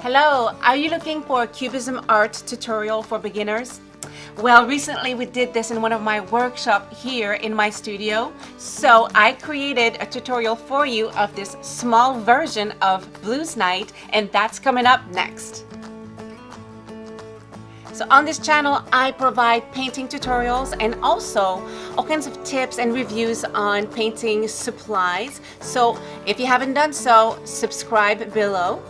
Hello, are you looking for a Cubism art tutorial for beginners? Well, recently we did this in one of my workshops here in my studio. So I created a tutorial for you of this small version of Blues Night, and that's coming up next. So on this channel, I provide painting tutorials and also all kinds of tips and reviews on painting supplies. So if you haven't done so, subscribe below.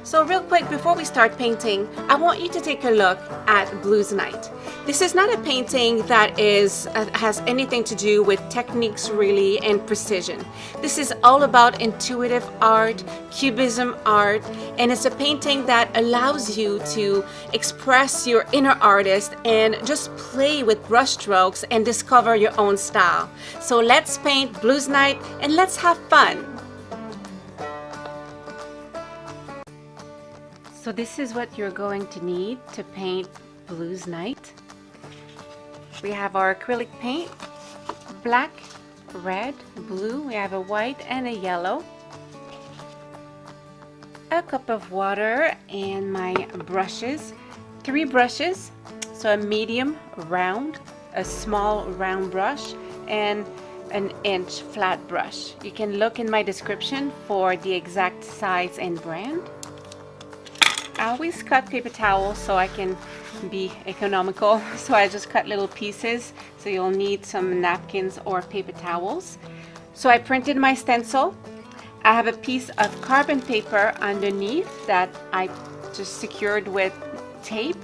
So real quick, before we start painting, I want you to take a look at Blues Night. This is not a painting that has anything to do with techniques really and precision. This is all about intuitive art, Cubism art, and it's a painting that allows you to express your inner artist and just play with brush strokes and discover your own style. So let's paint Blues Night and let's have fun. So this is what you're going to need to paint Blues Night. We have our acrylic paint, black, red, blue. We have a white and a yellow. A cup of water and my brushes. 3 brushes, so a medium round, a small round brush, and an inch flat brush. You can look in my description for the exact size and brand. I always cut paper towels so I can be economical, so I just cut little pieces, so you'll need some napkins or paper towels. So I printed my stencil. I have a piece of carbon paper underneath that I just secured with tape,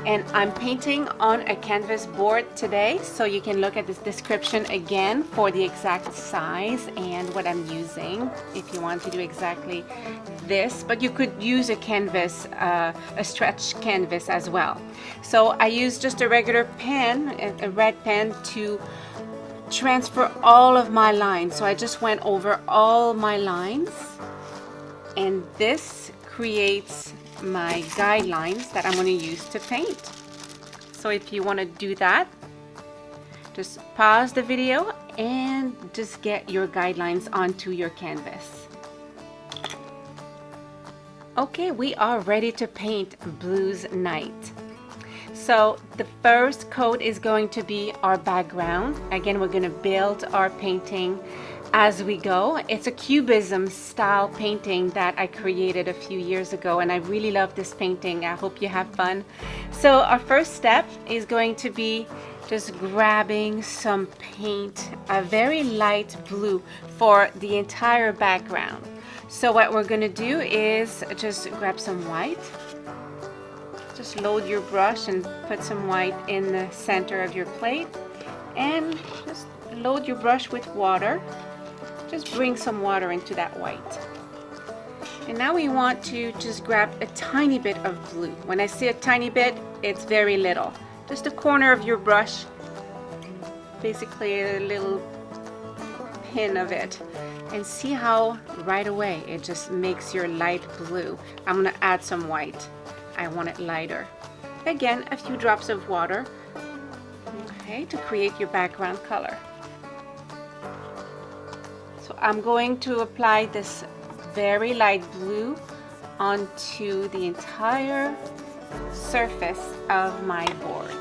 and I'm painting on a canvas board today, so you can look at this description again for the exact size and what I'm using if you want to do exactly this, but you could use a canvas, a stretch canvas as well. So I used just a regular pen, a red pen, to transfer all of my lines. So I just went over all my lines, and this creates my guidelines that I'm going to use to paint. So if you want to do that, just pause the video and just get your guidelines onto your canvas. Okay, we are ready to paint Blues Night. So the first coat is going to be our background. Again, we're going to build our painting as we go. It's a Cubism style painting that I created a few years ago, and I really love this painting. I hope you have fun. So our first step is going to be just grabbing some paint, a very light blue, for the entire background. So what we're going to do is just grab some white. Just load your brush and put some white in the center of your plate, and just load your brush with water. Just bring some water into that white. And now we want to just grab a tiny bit of blue. When I say a tiny bit, it's very little. Just a corner of your brush, basically a little pin of it. And see how right away it just makes your light blue. I'm going to add some white. I want it lighter. Again, a few drops of water, okay, to create your background color. So I'm going to apply this very light blue onto the entire surface of my board.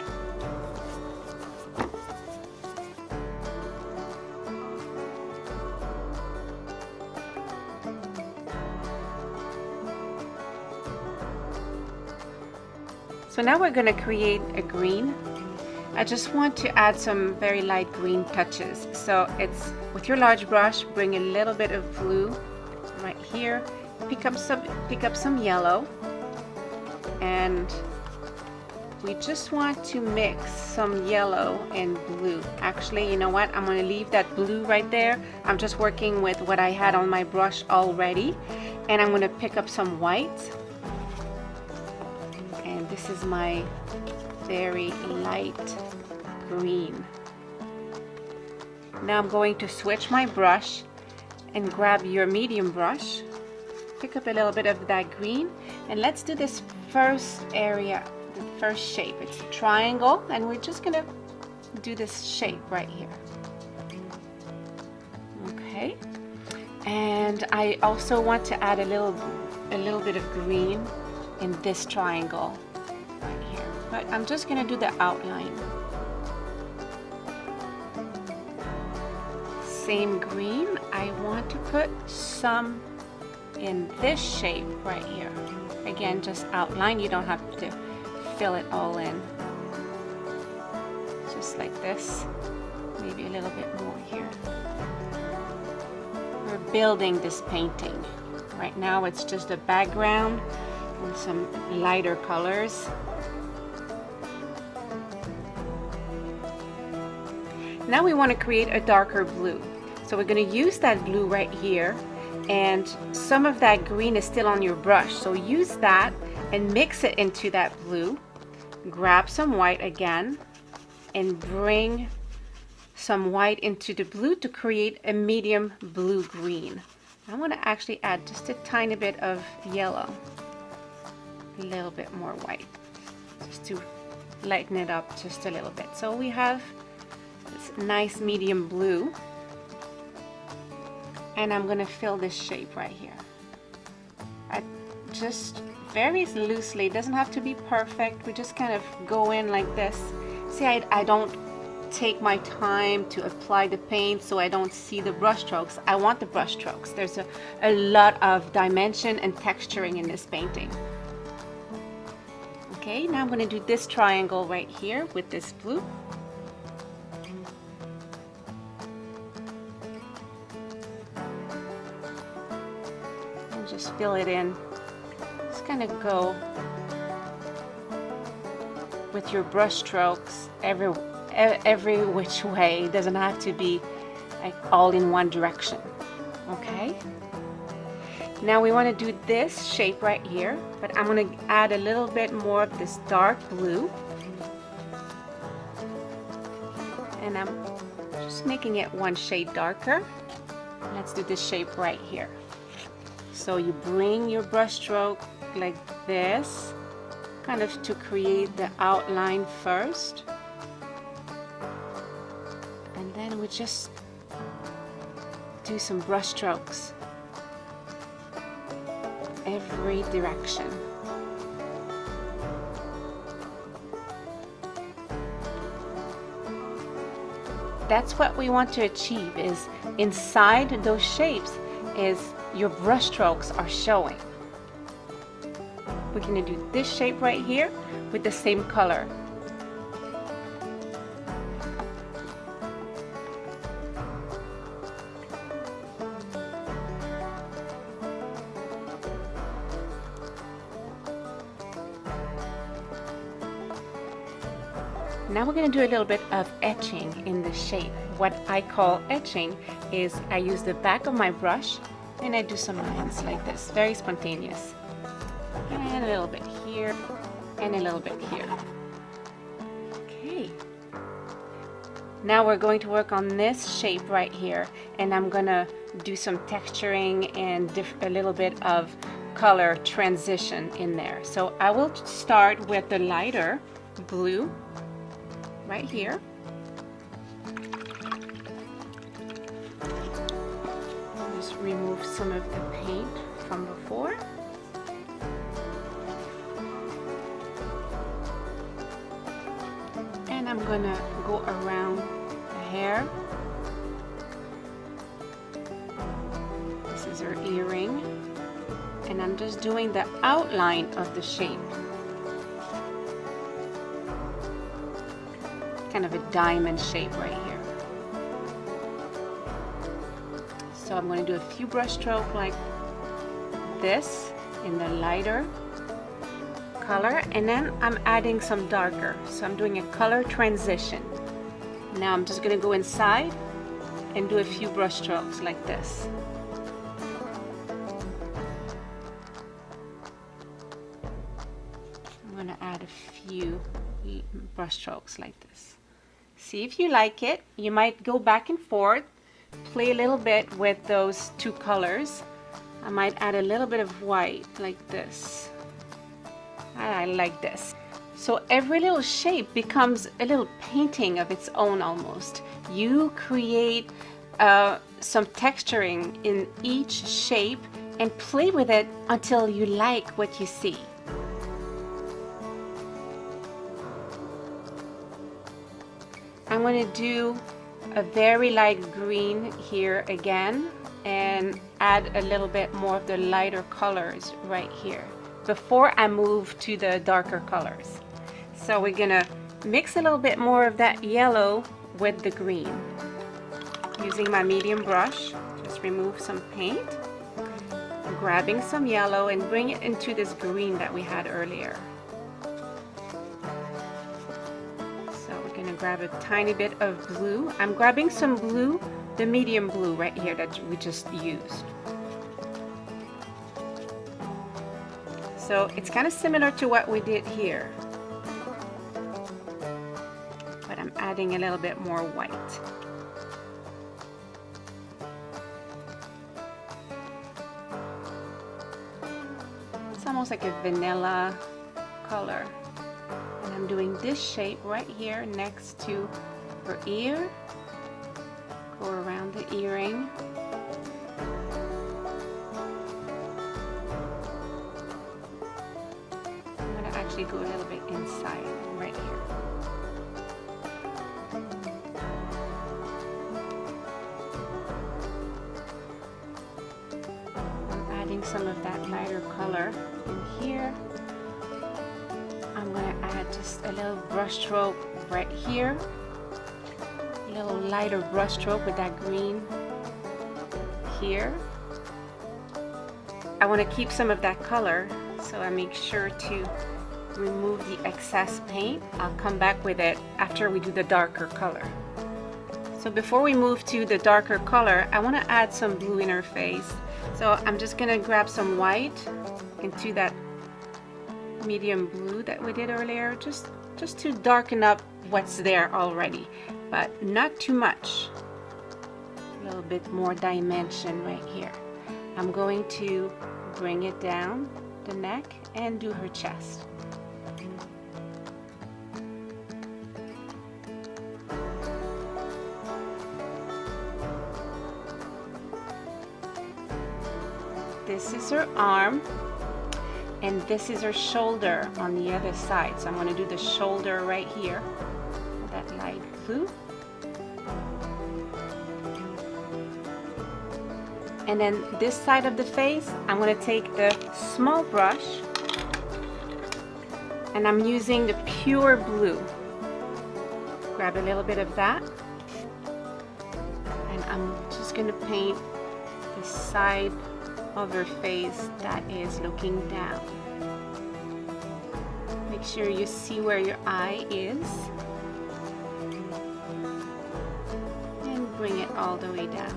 So now we're going to create a green. I just want to add some very light green touches. So it's with your large brush, bring a little bit of blue right here, pick up some yellow, and we just want to mix some yellow and blue. Actually, you know what? I'm going to leave that blue right there. I'm just working with what I had on my brush already, and I'm going to pick up some white. And this is my very light green. Now I'm going to switch my brush and grab your medium brush, pick up a little bit of that green, and let's do this first area, the first shape. It's a triangle, and we're just gonna do this shape right here. Okay, and I also want to add a little bit of green in this triangle right here, but I'm just gonna do the outline. Same green, I want to put some in this shape right here. Again, just outline, you don't have to fill it all in. Just like this, maybe a little bit more here. We're building this painting. Right now it's just a background with some lighter colors. Now we want to create a darker blue. So we're going to use that blue right here, and some of that green is still on your brush. So use that and mix it into that blue. Grab some white again and bring some white into the blue to create a medium blue-green. I want to actually add just a tiny bit of yellow, a little bit more white, just to lighten it up just a little bit. So we have this nice medium blue, and I'm going to fill this shape right here. I just very loosely, it doesn't have to be perfect, we just kind of go in like this. See, I don't take my time to apply the paint so I don't see the brush strokes. I want the brush strokes. There's a lot of dimension and texturing in this painting. Okay, now I'm going to do this triangle right here with this blue. And just fill it in. Just kind of go with your brush strokes every which way. It doesn't have to be like all in one direction. Okay, now we want to do this shape right here, but I'm going to add a little bit more of this dark blue, and I'm just making it one shade darker. Let's do this shape right here. So you bring your brush stroke like this, kind of to create the outline first, and then we just do some brush strokes every direction. That's what we want to achieve, is inside those shapes is your brush strokes are showing. We're going to do this shape right here with the same color. Now we're going to do a little bit of etching in the shape. What I call etching is I use the back of my brush and I do some lines like this, very spontaneous. And a little bit here and a little bit here. Okay. Now we're going to work on this shape right here, and I'm going to do some texturing and a little bit of color transition in there. So I will start with the lighter blue right here. Just remove some of the paint from before. And I'm gonna go around the hair. This is her earring. And I'm just doing the outline of the shape. Kind of a diamond shape right here. So I'm going to do a few brush strokes like this in the lighter color, and then I'm adding some darker. So I'm doing a color transition. Now I'm just going to go inside and do a few brush strokes like this. I'm going to add a few brush strokes like this. See if you like it. You might go back and forth play a little bit with those two colors. I might add a little bit of white like this. I like this. So every little shape becomes a little painting of its own almost. You create some texturing in each shape and play with it until you like what you see. I'm going to do a very light green here again and add a little bit more of the lighter colors right here before I move to the darker colors. So we're gonna mix a little bit more of that yellow with the green. Using my medium brush, just remove some paint, grabbing some yellow and bring it into this green that we had earlier. So we're gonna grab a tiny bit of blue. I'm grabbing some blue, the medium blue right here that we just used. So it's kind of similar to what we did here, but I'm adding a little bit more white. It's almost like a vanilla color. And I'm doing this shape right here next to her ear. Go around the earring. Go a little bit inside right here. I'm adding some of that lighter color in here. I'm going to add just a little brush stroke right here, a little lighter brush stroke with that green here. I want to keep some of that color, so I make sure to remove the excess paint. I'll come back with it after we do the darker color. So before we move to the darker color, I want to add some blue in her face. So I'm just going to grab some white into that medium blue that we did earlier, just to darken up what's there already, but not too much. A little bit more dimension right here. I'm going to bring it down the neck and do her chest. This is her arm, and this is her shoulder on the other side. So I'm going to do the shoulder right here with that light blue. And then this side of the face, I'm going to take the small brush, and I'm using the pure blue. Grab a little bit of that, and I'm just going to paint the side of her face that is looking down. Make sure you see where your eye is and bring it all the way down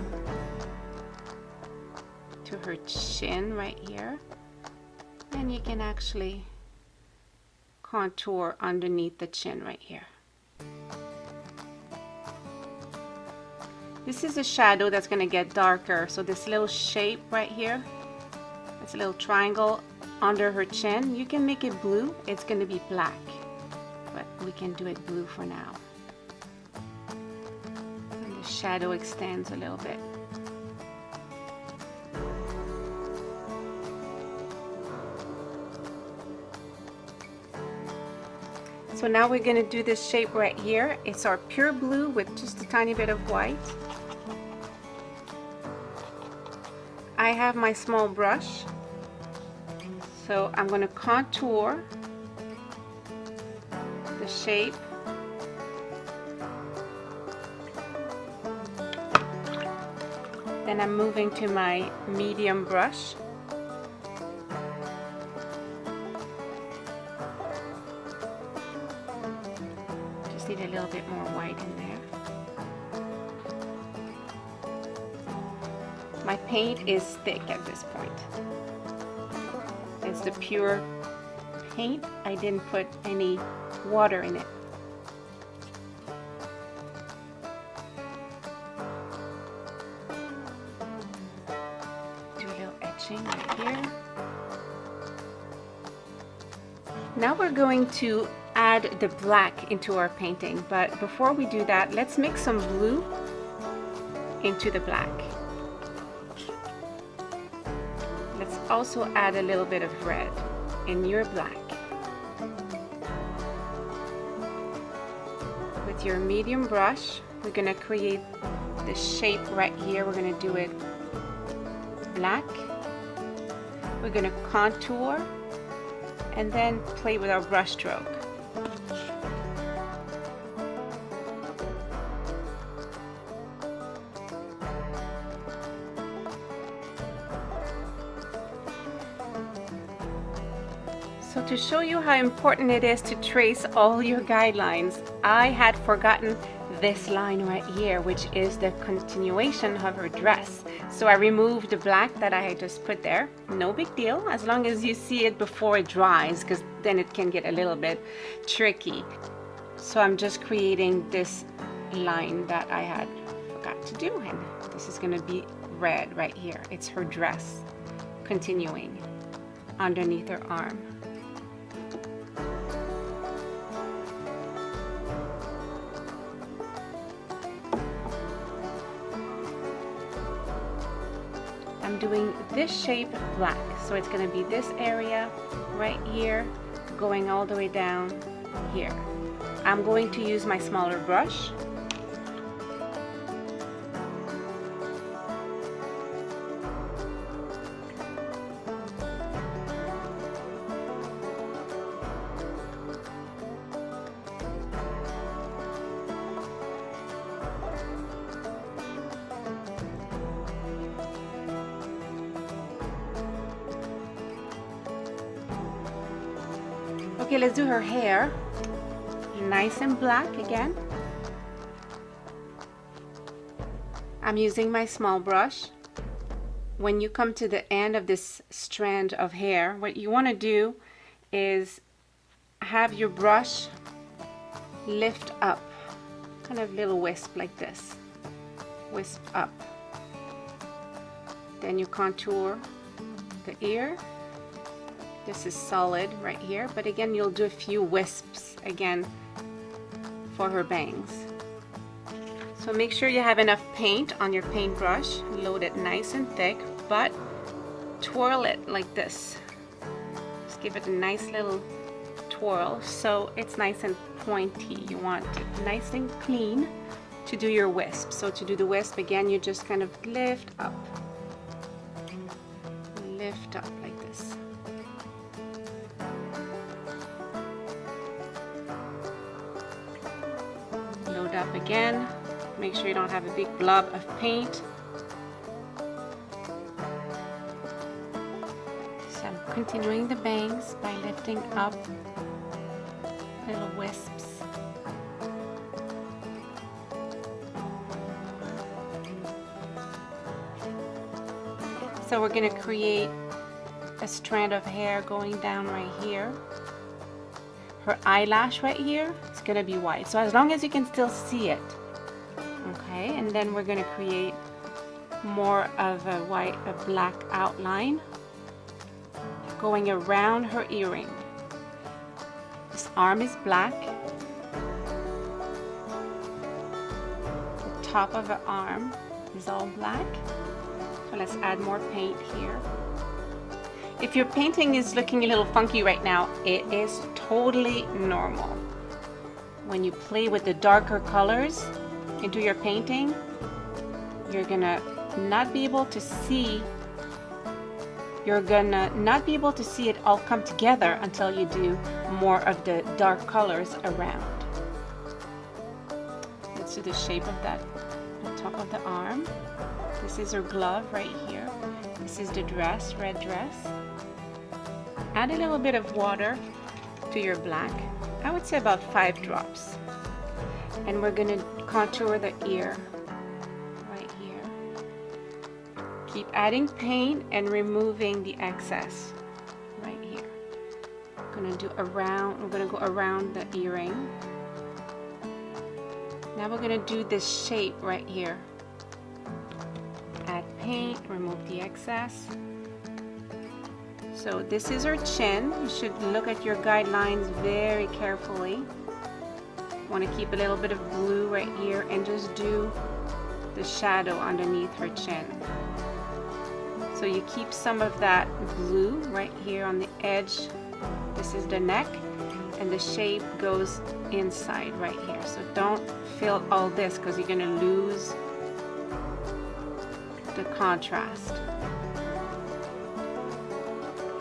to her chin right here, and you can actually contour underneath the chin right here. This is a shadow that's going to get darker, so this little shape right here, it's a little triangle under her chin. You can make it blue, it's going to be black, but we can do it blue for now. And the shadow extends a little bit. So now we're going to do this shape right here. It's our pure blue with just a tiny bit of white. I have my small brush, so I'm going to contour the shape. Then I'm moving to my medium brush. Just need a little bit more white in there. My paint is thick at this point. It's the pure paint. I didn't put any water in it. brushing right here. Now we're going to add the black into our painting, but before we do that, let's mix some blue into the black. Let's also add a little bit of red in your black. With your medium brush, we're going to create the shape right here. We're going to do it black. We're going to contour and then play with our brush stroke. So to show you how important it is to trace all your guidelines, I had forgotten this line right here, which is the continuation of her dress. So I removed the black that I had just put there. No big deal, as long as you see it before it dries, because then it can get a little bit tricky. So I'm just creating this line that I had forgot to do, and this is going to be red right here. It's her dress continuing underneath her arm. I'm doing this shape black, so it's going to be this area right here going all the way down here. I'm going to use my smaller brush. Okay, let's do her hair. Nice and black again. I'm using my small brush. When you come to the end of this strand of hair, what you want to do is have your brush lift up, kind of little wisp like this. Wisp up. Then you contour the ear. This is solid right here, but again you'll do a few wisps again for her bangs. So make sure you have enough paint on your paintbrush. Load it nice and thick, but twirl it like this. Just give it a nice little twirl so it's nice and pointy. You want it nice and clean to do your wisp. So to do the wisp again, you just kind of lift up like this. Load up again. Make sure you don't have a big blob of paint. So I'm continuing the bangs by lifting up little wisps. So we're going to create a strand of hair going down right here. Her eyelash right here is going to be white, so as long as you can still see it. Okay, and then we're going to create more of a black outline going around her earring. This arm is black. The top of the arm is all black. So let's add more paint here. If your painting is looking a little funky right now, it is totally normal. When you play with the darker colors into your painting, you're gonna not be able to see it all come together until you do more of the dark colors around. Let's do the shape of that, the top of the arm. This is her glove right here. This is the dress, red dress. Add a little bit of water to your black. I would say about 5 drops. And we're going to contour the ear right here. Keep adding paint and removing the excess right here. We're going to go around the earring. Now we're going to do this shape right here. Add paint, remove the excess. So this is her chin. You should look at your guidelines very carefully. Want to keep a little bit of blue right here and just do the shadow underneath her chin. So you keep some of that blue right here on the edge. This is the neck, and the shape goes inside right here. So don't fill all this because you're going to lose the contrast.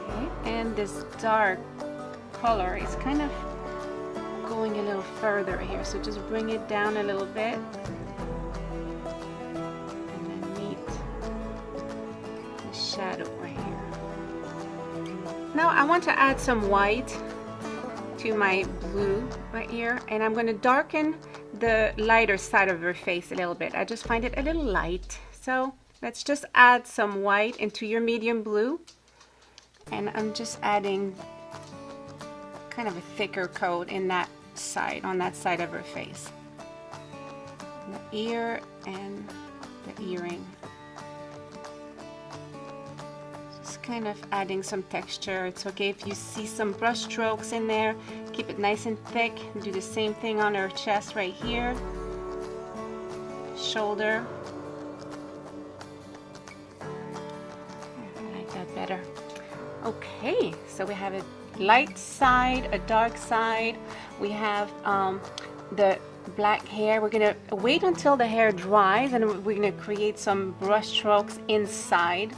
Okay, and this dark color is kind of going a little further here, so just bring it down a little bit and then meet the shadow right here. Now I want to add some white to my blue right here, and I'm going to darken the lighter side of her face a little bit. I just find it a little light, so let's just add some white into your medium blue, and I'm just adding kind of a thicker coat in that side, on that side of her face. The ear and the earring. Just kind of adding some texture. It's okay if you see some brush strokes in there. Keep it nice and thick. Do the same thing on her chest right here. Shoulder. I like that better. Okay, so we have a light side, a dark side. We have the black hair. We're gonna wait until the hair dries, and we're gonna create some brush strokes inside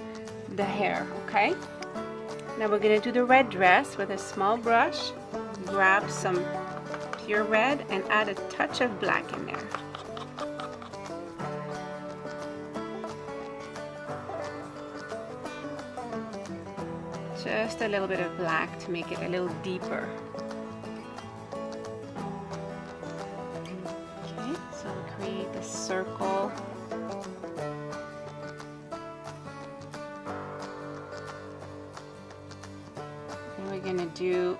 the hair. Okay, now we're gonna do the red dress with a small brush. Grab some pure red and add a touch of black in there. Just a little bit of black to make it a little deeper. Okay, so we'll create this circle. And we're gonna do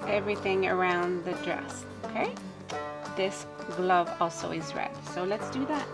everything around the dress, okay? This glove also is red, so let's do that.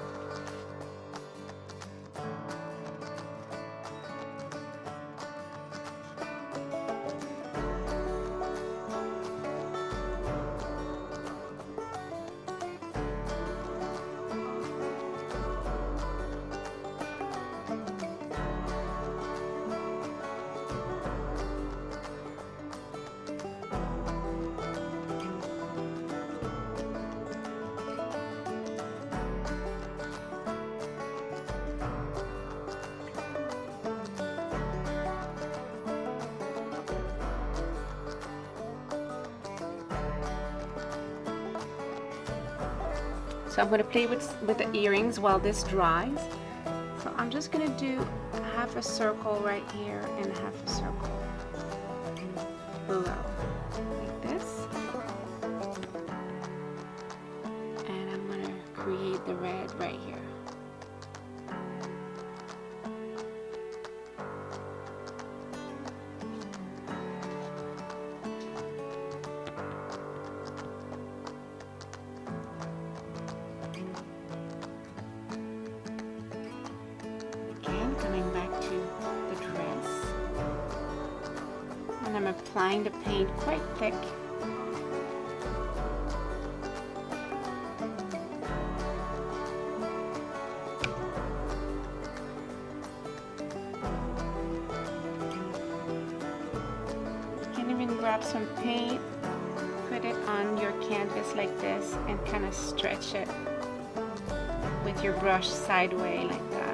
So I'm going to play with the earrings while this dries. So I'm just going to do half a circle right here and half a circle below, like this. And I'm going to create the red right here. Coming back to the dress, and I'm applying the paint quite thick. You can even grab some paint, put it on your canvas like this, and kind of stretch it with your brush sideways like that.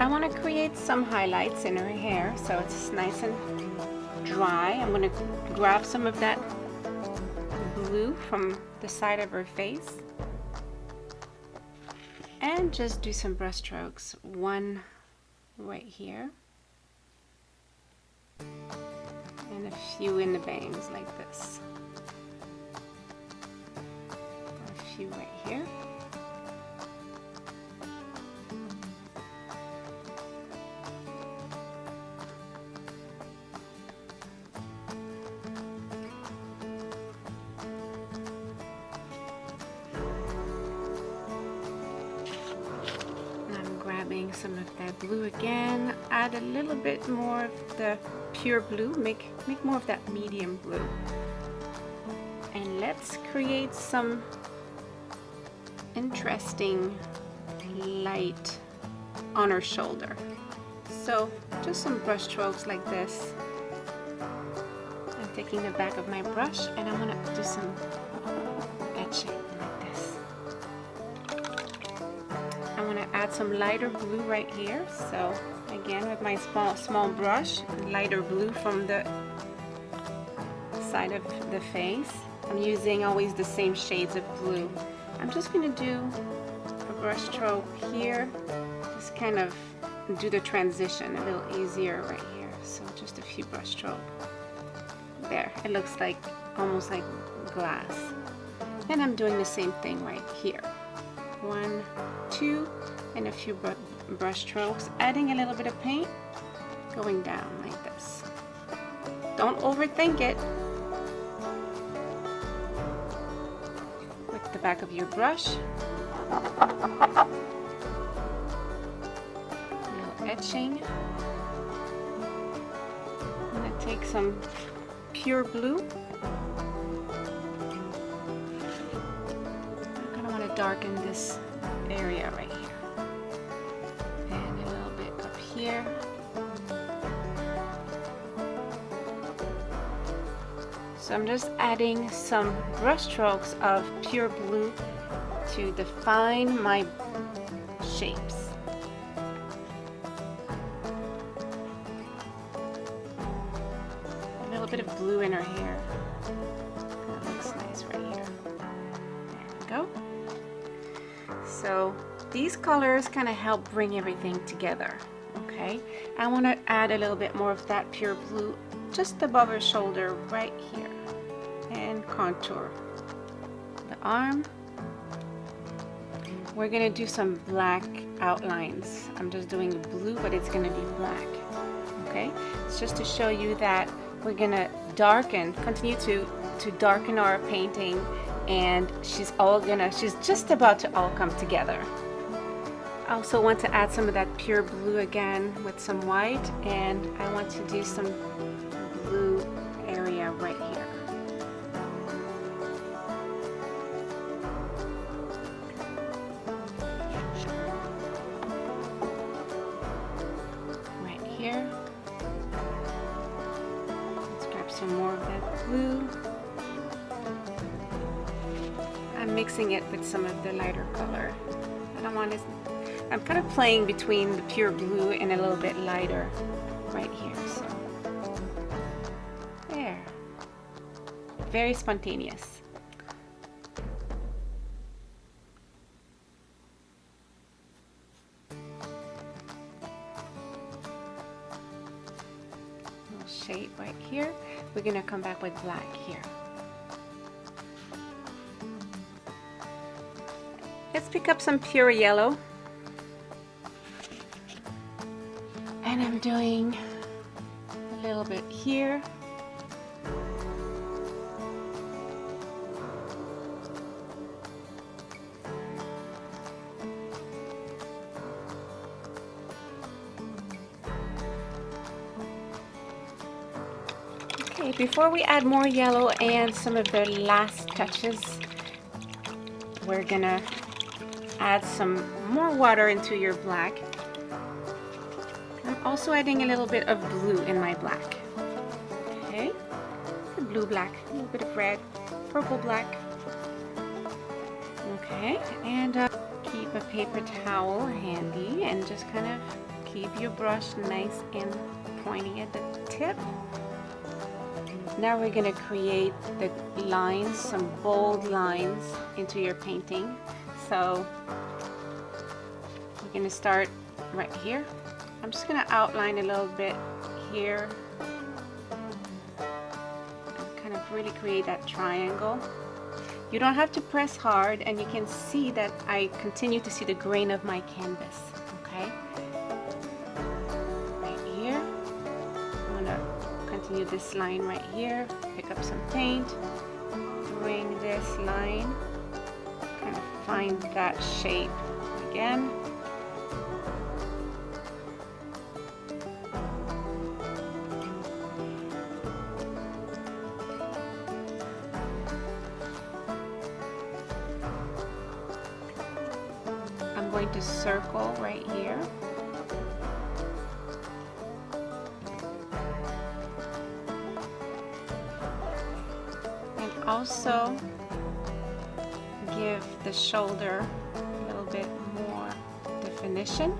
I want to create some highlights in her hair so it's nice and dry. I'm going to grab some of that blue from the side of her face and just do some brush strokes. One right here and a few in the bangs like this. A few right here. adding some of that blue again. Add a little bit more of the pure blue. Make more of that medium blue. And let's create some interesting light on her shoulder. So just some brush strokes like this. I'm taking the back of my brush and I'm going to do some etching like this. I want to add some lighter blue right here. So again, with my small brush, lighter blue from the side of the face. I'm using always the same shades of blue. I'm just going to do a brush stroke here, just kind of do the transition a little easier right here. So just a few brush strokes. There, it looks like almost like glass. And I'm doing the same thing right here. 1, 2, and a few brush strokes, adding a little bit of paint, going down like this. Don't overthink it. With the back of your brush, a little etching. I'm going to take some pure blue. I kind of want to darken this area right here. And a little bit up here. So I'm just adding some brush strokes of pure blue to define my shapes. A little bit of blue in her hair. That looks nice right here. There we go. So these colors kind of help bring everything together. Okay, I want to add a little bit more of that pure blue just above her shoulder right here. And contour the arm. We're gonna do some black outlines. I'm just doing blue, but it's gonna be black. Okay, it's just to show you that we're gonna continue to darken our painting, and she's just about to all come together. I also want to add some of that pure blue again with some white, and I want to do some blue area right here. Here. Let's grab some more of that blue. I'm mixing it with some of the lighter color. I don't want to, I'm kind of playing between the pure blue and a little bit lighter right here. So there. Very spontaneous. Shape right here. We're gonna come back with black here. Let's pick up some pure yellow, and I'm doing a little bit here. Okay, before we add more yellow and some of the last touches, we're gonna add some more water into your black. I'm also adding a little bit of blue in my black. Okay, the blue black, a little bit of red, purple black. Okay, and keep a paper towel handy and just kind of keep your brush nice and pointy at the tip. Now we're going to create the lines, some bold lines into your painting. So we're going to start right here. I'm just going to outline a little bit here and kind of really create that triangle. You don't have to press hard, and you can see that I continue to see the grain of my canvas. Okay, right here. I'm going to continue this line right here, pick up some paint, bring this line, kind of find that shape again. going to circle right here. And also give the shoulder a little bit more definition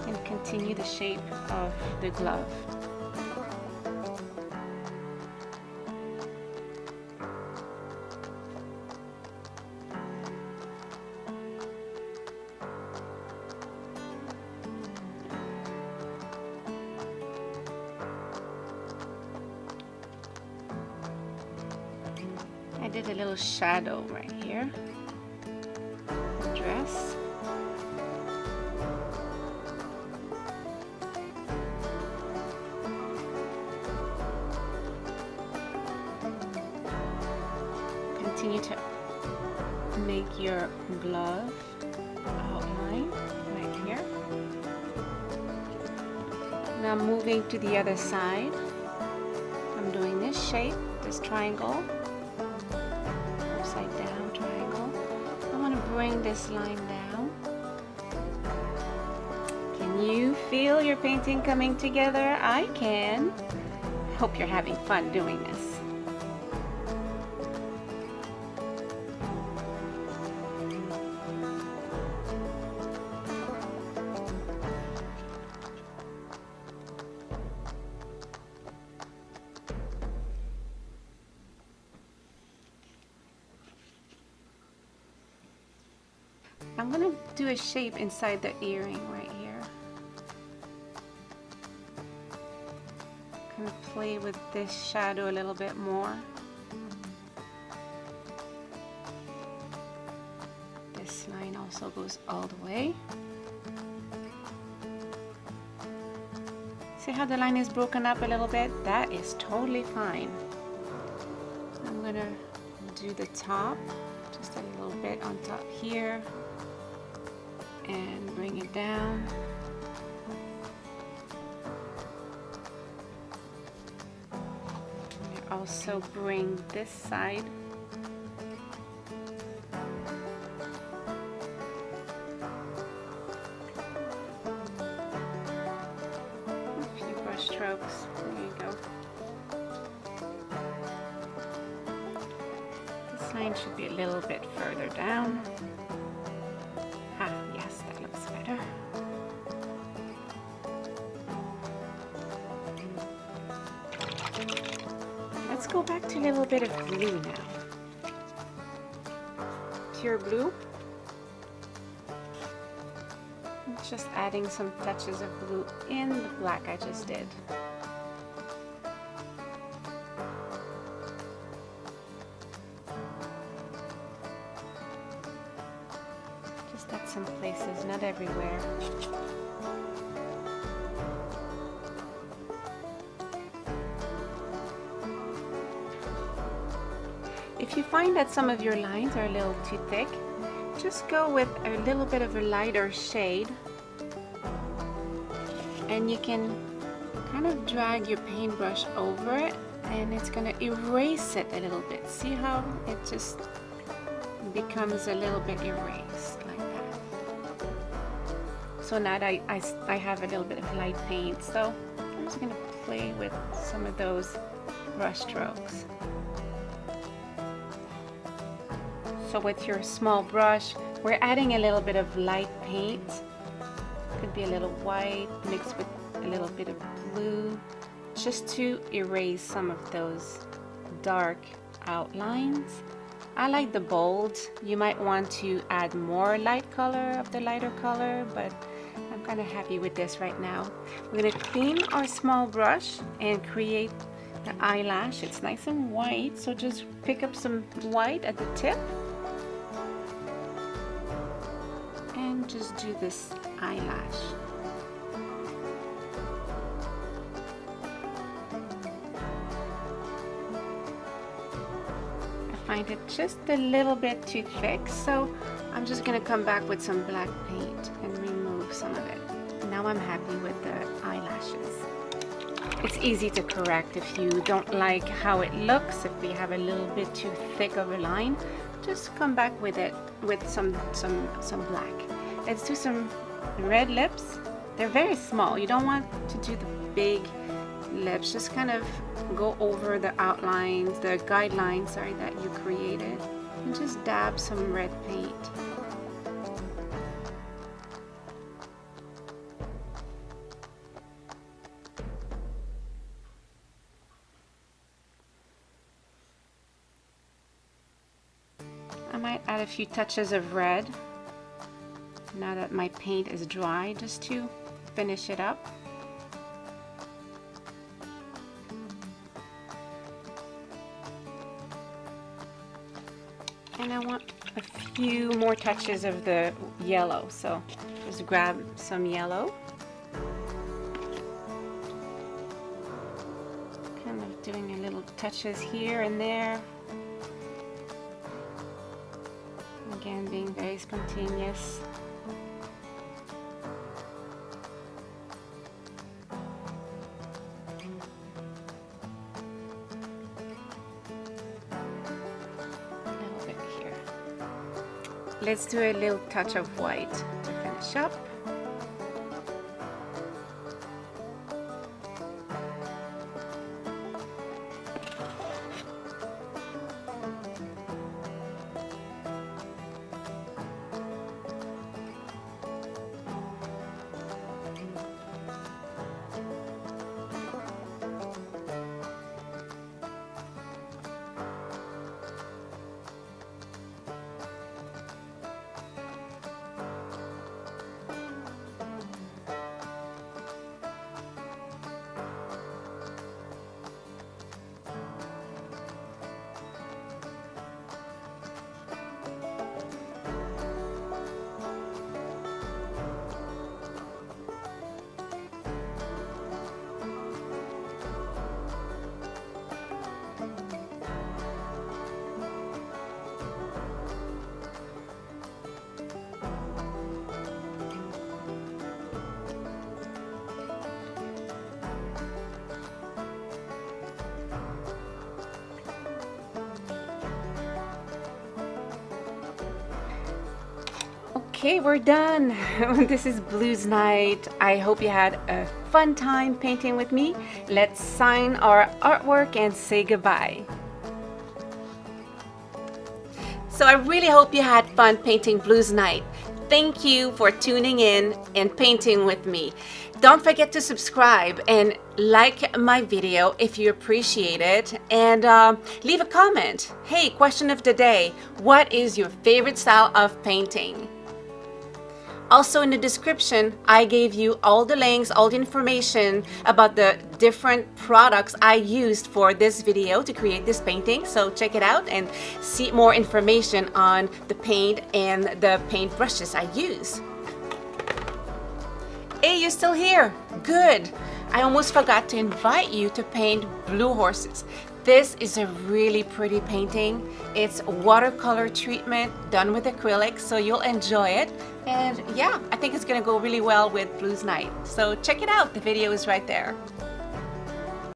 and continue the shape of the glove. I did a little shadow right here, the dress. Continue to make your glove outline right here. Now moving to the other side, I'm doing this shape, this triangle. Upside down triangle. I want to bring this line down. Can you feel your painting coming together? I can. Hope you're having fun doing this. I'm going to do a shape inside the earring right here. Kind of play with this shadow a little bit more. This line also goes all the way. See how the line is broken up a little bit? That is totally fine. I'm going to do the top, just a little bit on top here. And bring it down. Also bring this side. A few brush strokes. There you go. This line should be a little bit further down. Yes, that looks better. Let's go back to a little bit of blue now. Pure blue. Just adding some touches of blue in the black I just did. At some places, not everywhere. If you find that some of your lines are a little too thick, just go with a little bit of a lighter shade, and you can kind of drag your paintbrush over it, and it's going to erase it a little bit. See how it just becomes a little bit erased like that. So now that I have a little bit of light paint, so I'm just going to play with some of those brush strokes. So with your small brush, we're adding a little bit of light paint. Could be a little white mixed with a little bit of blue, just to erase some of those dark outlines. I like the bold. You might want to add more light color of the lighter color, but I'm kind of happy with this right now. We're going to clean our small brush and create the eyelash. It's nice and white, so just pick up some white at the tip and just do this eyelash. I find it just a little bit too thick, so I'm just going to come back with some black paint and remove some of it. Now I'm happy with the eyelashes. It's easy to correct if you don't like how it looks. If we have a little bit too thick of a line, just come back with it with some black. let's do some red lips. They're very small. You don't want to do the big lips. Just kind of go over the outlines, the guidelines, sorry, that you created, and just dab some red paint. I might add a few touches of red now that my paint is dry, just to finish it up. And I want a few more touches of the yellow, so just grab some yellow. Kind of doing a little touches here and there. Again, being very spontaneous. Let's do a little touch of white to finish up. Okay, we're done. This is Blues Night. I hope you had a fun time painting with me. Let's sign our artwork and say goodbye. So I really hope you had fun painting Blues Night. Thank you for tuning in and painting with me. Don't forget to subscribe and like my video if you appreciate it, and leave a comment. Hey, question of the day, what is your favorite style of painting? Also in the description, I gave you all the links, all the information about the different products I used for this video to create this painting. So check it out and see more information on the paint and the paint brushes I use. Hey, you still here? Good. I almost forgot to invite you to paint Blue Horses. This is a really pretty painting. It's watercolor treatment done with acrylic, so you'll enjoy it. And yeah, I think it's gonna go really well with Blues Night. So check it out, the video is right there.